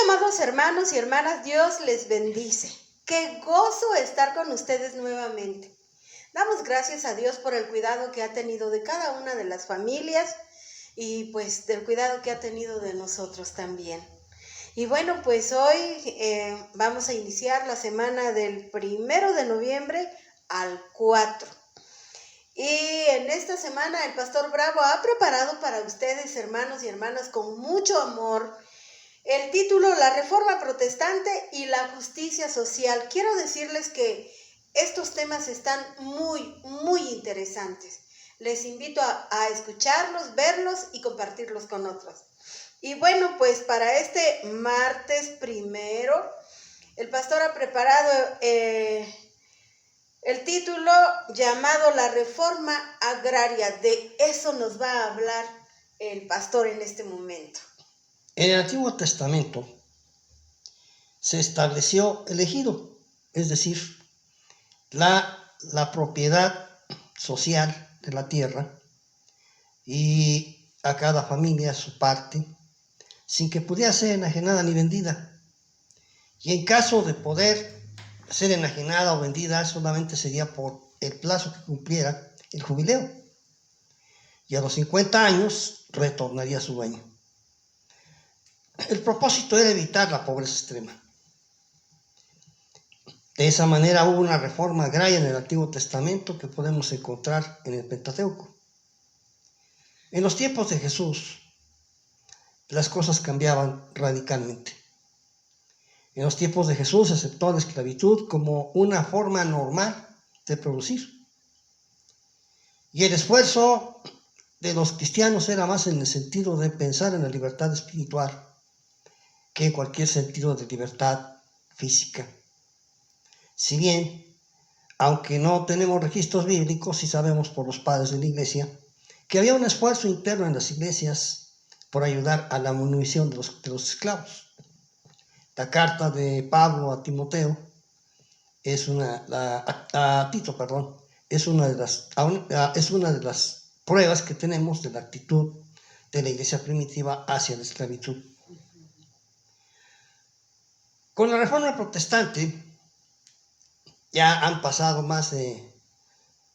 amados hermanos y hermanas, Dios les bendice. Qué gozo estar con ustedes nuevamente. Damos gracias a Dios por el cuidado que ha tenido de cada una de las familias y pues del cuidado que ha tenido de nosotros también. Y bueno, pues hoy vamos a iniciar la semana del 1 de noviembre al 4. Y en esta semana el Pastor Bravo ha preparado para ustedes, hermanos y hermanas, con mucho amor, el título La Reforma Protestante y la Justicia Social. Quiero decirles que estos temas están muy interesantes. Les invito a escucharlos, verlos y compartirlos con otros. Y bueno, pues para este martes 1, el pastor ha preparado el título llamado La Reforma Agraria. De eso nos va a hablar el pastor en este momento. En el Antiguo Testamento se estableció el ejido, es decir, la propiedad social de la tierra, y a cada familia su parte, sin que pudiera ser enajenada ni vendida. Y en caso de poder ser enajenada o vendida, solamente sería por el plazo que cumpliera el jubileo. Y a los 50 años retornaría a su dueño. El propósito era evitar la pobreza extrema. De esa manera hubo una reforma agraria en el Antiguo Testamento que podemos encontrar en el Pentateuco. En los tiempos de Jesús, las cosas cambiaban radicalmente. En los tiempos de Jesús se aceptó la esclavitud como una forma normal de producir. Y el esfuerzo de los cristianos era más en el sentido de pensar en la libertad espiritual que en cualquier sentido de libertad física. Si bien, aunque no tenemos registros bíblicos, sí sabemos por los padres de la iglesia que había un esfuerzo interno en las iglesias por ayudar a la manutención de los esclavos. La carta de Pablo a Timoteo es una de las pruebas que tenemos de la actitud de la iglesia primitiva hacia la esclavitud. Con la Reforma Protestante ya han pasado más de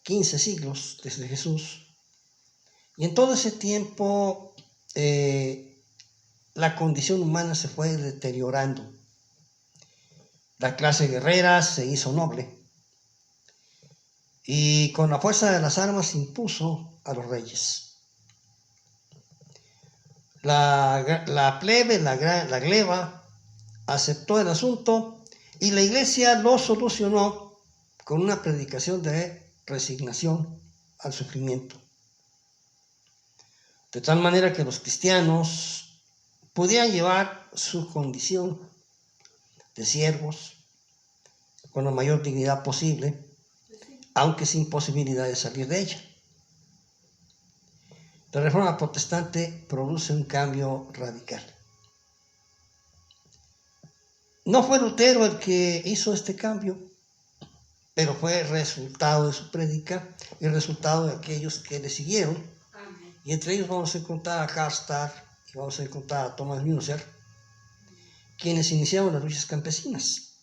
15 siglos desde Jesús, y en todo ese tiempo la condición humana se fue deteriorando. La clase guerrera se hizo noble y con la fuerza de las armas impuso a los reyes. La plebe, la gleba, aceptó el asunto y la iglesia lo solucionó con una predicación de resignación al sufrimiento. De tal manera que los cristianos pudieran llevar su condición de siervos con la mayor dignidad posible, aunque sin posibilidad de salir de ella. La Reforma Protestante produce un cambio radical. No fue Lutero el que hizo este cambio, pero fue resultado de su prédica y el resultado de aquellos que le siguieron. Y entre ellos vamos a encontrar a Karl Starr y vamos a encontrar a Thomas Müntzer, quienes iniciaron las luchas campesinas.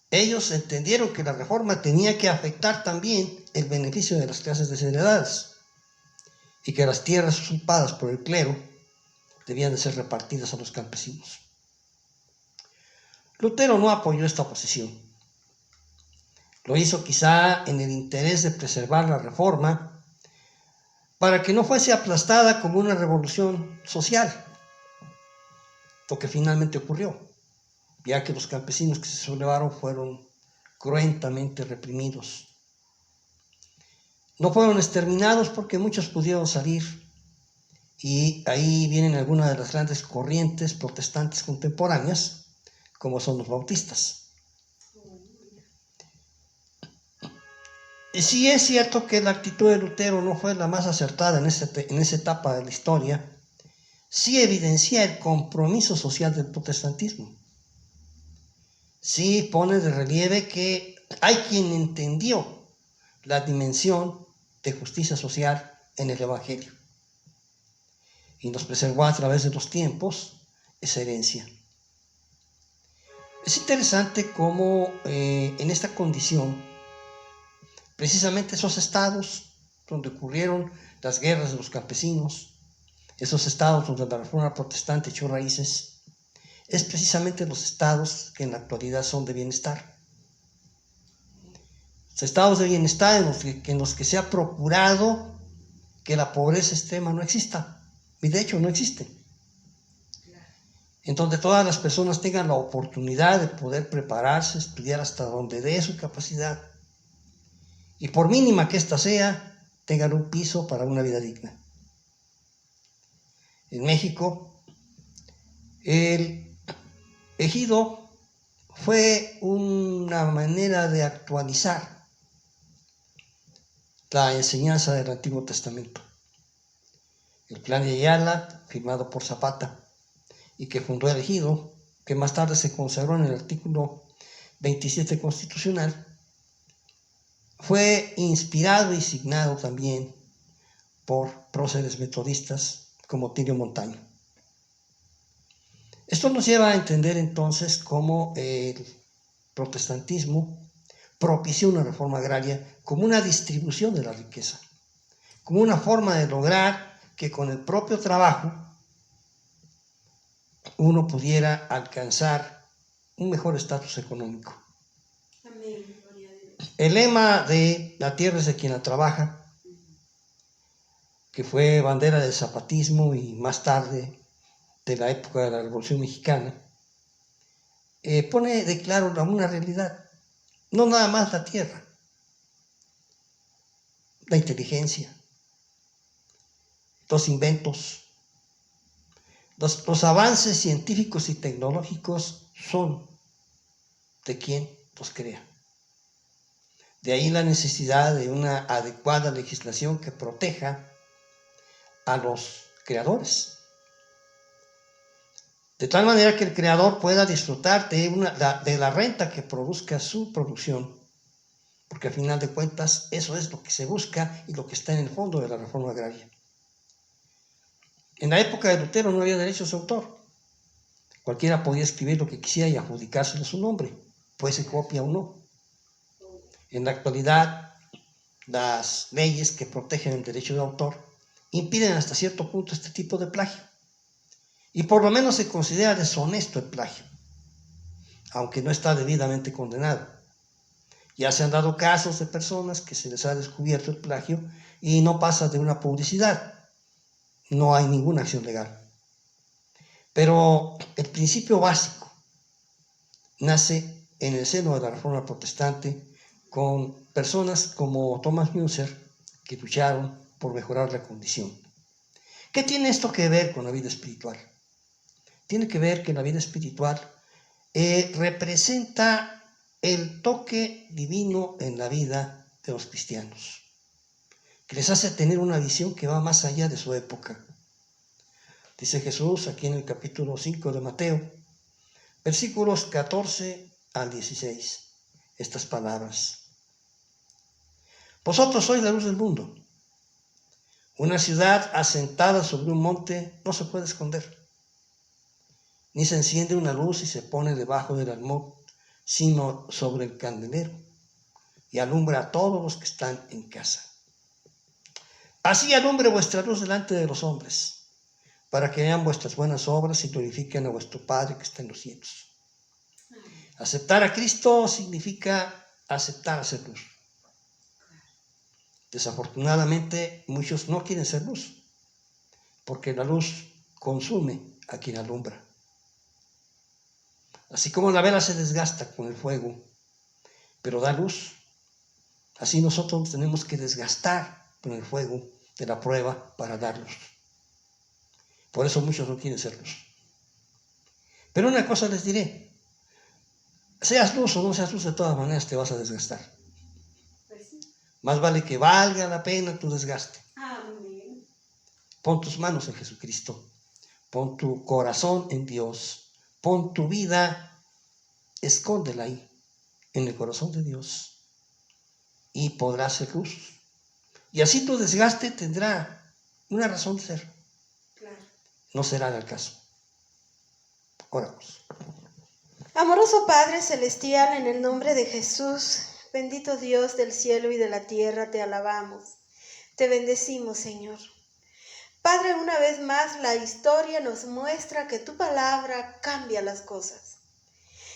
Ellos entendieron que la reforma tenía que afectar también el beneficio de las clases desheredadas y que las tierras usurpadas por el clero debían de ser repartidas a los campesinos. Lutero no apoyó esta posición. Lo hizo quizá en el interés de preservar la reforma para que no fuese aplastada como una revolución social, lo que finalmente ocurrió, ya que los campesinos que se sublevaron fueron cruentamente reprimidos. No fueron exterminados porque muchos pudieron salir, y ahí vienen algunas de las grandes corrientes protestantes contemporáneas, como son los bautistas. Y sí es cierto que la actitud de Lutero no fue la más acertada en esa etapa de la historia. Sí evidencia el compromiso social del protestantismo. Sí pone de relieve que hay quien entendió la dimensión de justicia social en el Evangelio y nos preservó a través de los tiempos esa herencia. Es interesante cómo en esta condición, precisamente esos estados donde ocurrieron las guerras de los campesinos, esos estados donde la reforma protestante echó raíces, es precisamente los estados que en la actualidad son de bienestar. Los estados de bienestar en los que se ha procurado que la pobreza extrema no exista, y de hecho no existe. En donde todas las personas tengan la oportunidad de poder prepararse, estudiar hasta donde dé su capacidad, y por mínima que ésta sea, tengan un piso para una vida digna. En México, el ejido fue una manera de actualizar la enseñanza del Antiguo Testamento. El Plan de Ayala, firmado por Zapata, y que fundó el ejido, que más tarde se consagró en el artículo 27 constitucional, fue inspirado y signado también por próceres metodistas como Tilio Montaño. Esto nos lleva a entender entonces cómo el protestantismo propició una reforma agraria como una distribución de la riqueza, como una forma de lograr que con el propio trabajo uno pudiera alcanzar un mejor estatus económico. Amén. El lema de la tierra es de quien la trabaja, que fue bandera del zapatismo y más tarde de la época de la Revolución Mexicana, pone de claro una realidad. No nada más la tierra, la inteligencia, los inventos, los avances científicos y tecnológicos son de quien los crea. De ahí la necesidad de una adecuada legislación que proteja a los creadores, de tal manera que el creador pueda disfrutar de la renta que produzca su producción, porque al final de cuentas eso es lo que se busca y lo que está en el fondo de la reforma agraria. En la época de Lutero no había derechos de autor. Cualquiera podía escribir lo que quisiera y adjudicárselo a su nombre, fuese copia o no. En la actualidad, las leyes que protegen el derecho de autor impiden hasta cierto punto este tipo de plagio. Y por lo menos se considera deshonesto el plagio, aunque no está debidamente condenado. Ya se han dado casos de personas que se les ha descubierto el plagio y no pasa de una publicidad. No hay ninguna acción legal. Pero el principio básico nace en el seno de la Reforma Protestante con personas como Thomas Müntzer que lucharon por mejorar la condición. ¿Qué tiene esto que ver con la vida espiritual? Tiene que ver que la vida espiritual representa el toque divino en la vida de los cristianos, que les hace tener una visión que va más allá de su época. Dice Jesús aquí en el capítulo 5 de Mateo, versículos 14 al 16, estas palabras. Vosotros sois la luz del mundo. Una ciudad asentada sobre un monte no se puede esconder, ni se enciende una luz y se pone debajo del almud, sino sobre el candelero, y alumbra a todos los que están en casa. Así alumbre vuestra luz delante de los hombres, para que vean vuestras buenas obras y glorifiquen a vuestro Padre que está en los cielos. Aceptar a Cristo significa aceptar a ser luz. Desafortunadamente, muchos no quieren ser luz, porque la luz consume a quien alumbra. Así como la vela se desgasta con el fuego, pero da luz, así nosotros tenemos que desgastar con el fuego de la prueba para dar luz. Por eso muchos no quieren ser luz. Pero una cosa les diré, seas luz o no seas luz, de todas maneras te vas a desgastar. Pues sí. Más vale que valga la pena tu desgaste. Amén. Pon tus manos en Jesucristo, pon tu corazón en Dios, pon tu vida, escóndela ahí, en el corazón de Dios, y podrás ser luz. Y así tu desgaste tendrá una razón de ser. Claro. No será el caso. Oramos. Amoroso Padre Celestial, en el nombre de Jesús, bendito Dios del cielo y de la tierra, te alabamos, te bendecimos, Señor. Padre, una vez más la historia nos muestra que tu palabra cambia las cosas.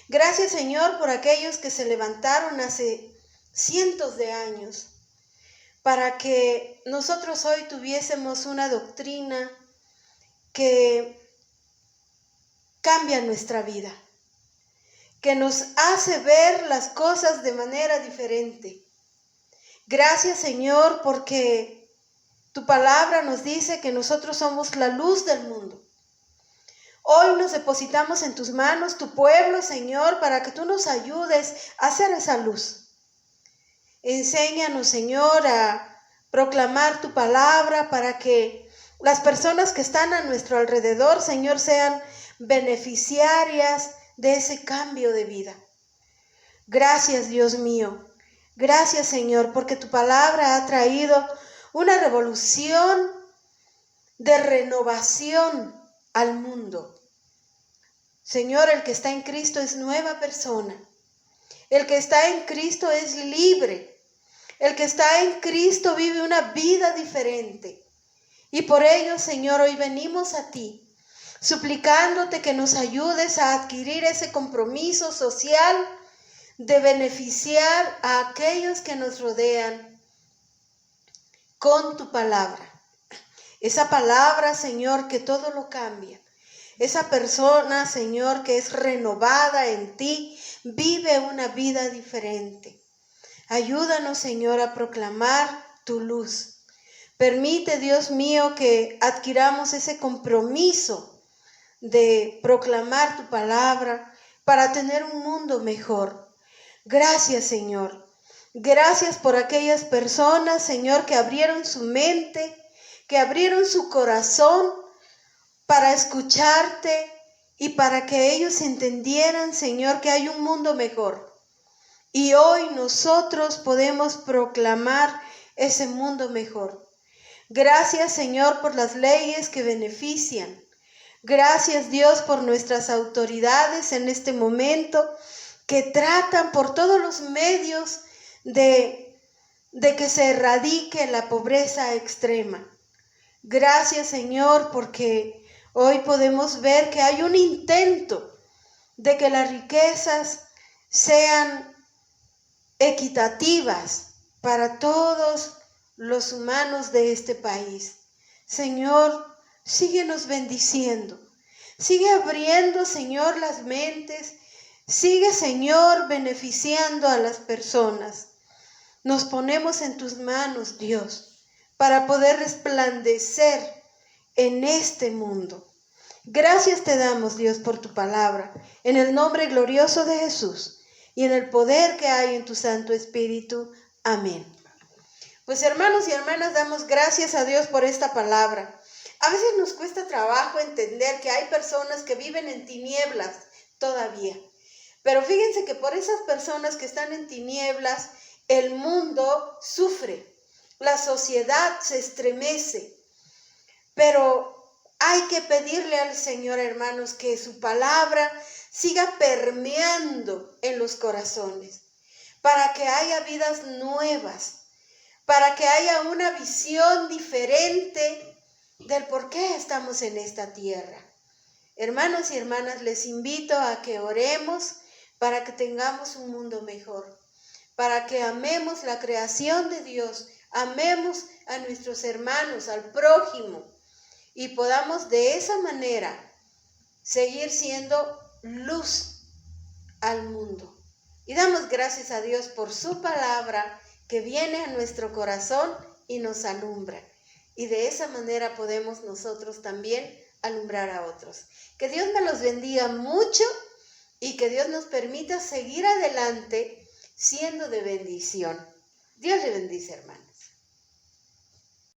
Gracias, Señor, por aquellos que se levantaron hace cientos de años para que nosotros hoy tuviésemos una doctrina que cambia nuestra vida, que nos hace ver las cosas de manera diferente. Gracias, Señor, porque tu palabra nos dice que nosotros somos la luz del mundo. Hoy nos depositamos en tus manos, tu pueblo, Señor, para que tú nos ayudes a hacer esa luz. Enséñanos, Señor, a proclamar tu palabra para que las personas que están a nuestro alrededor, Señor, sean beneficiarias de ese cambio de vida. Gracias, Dios mío. Gracias, Señor, porque tu palabra ha traído una revolución de renovación al mundo. Señor, el que está en Cristo es nueva persona. El que está en Cristo es libre. El que está en Cristo vive una vida diferente. Y por ello, Señor, hoy venimos a ti, suplicándote que nos ayudes a adquirir ese compromiso social de beneficiar a aquellos que nos rodean con tu palabra. Esa palabra, Señor, que todo lo cambia. Esa persona, Señor, que es renovada en ti, vive una vida diferente. Ayúdanos, Señor, a proclamar tu luz. Permite, Dios mío, que adquiramos ese compromiso de proclamar tu palabra para tener un mundo mejor. Gracias, Señor. Gracias por aquellas personas, Señor, que abrieron su mente, que abrieron su corazón para escucharte y para que ellos entendieran, Señor, que hay un mundo mejor. Y hoy nosotros podemos proclamar ese mundo mejor. Gracias, Señor, por las leyes que benefician. Gracias, Dios, por nuestras autoridades en este momento que tratan por todos los medios de que se erradique la pobreza extrema. Gracias, Señor, porque hoy podemos ver que hay un intento de que las riquezas sean equitativas para todos los humanos de este país. Señor, síguenos bendiciendo. Sigue abriendo, Señor, las mentes. Sigue, Señor, beneficiando a las personas. Nos ponemos en tus manos, Dios, para poder resplandecer en este mundo. Gracias te damos, Dios, por tu palabra, en el nombre glorioso de Jesús y en el poder que hay en tu Santo Espíritu. Amén. Pues hermanos y hermanas, damos gracias a Dios por esta palabra. A veces nos cuesta trabajo entender que hay personas que viven en tinieblas todavía. Pero fíjense que por esas personas que están en tinieblas, el mundo sufre, la sociedad se estremece. Pero hay que pedirle al Señor, hermanos, que su palabra siga permeando en los corazones, para que haya vidas nuevas, para que haya una visión diferente del por qué estamos en esta tierra. Hermanos y hermanas, les invito a que oremos para que tengamos un mundo mejor, para que amemos la creación de Dios, amemos a nuestros hermanos, al prójimo, y podamos de esa manera seguir siendo luz al mundo. Y damos gracias a Dios por su palabra que viene a nuestro corazón y nos alumbra. Y de esa manera podemos nosotros también alumbrar a otros. Que Dios me los bendiga mucho y que Dios nos permita seguir adelante siendo de bendición. Dios le bendice, hermano.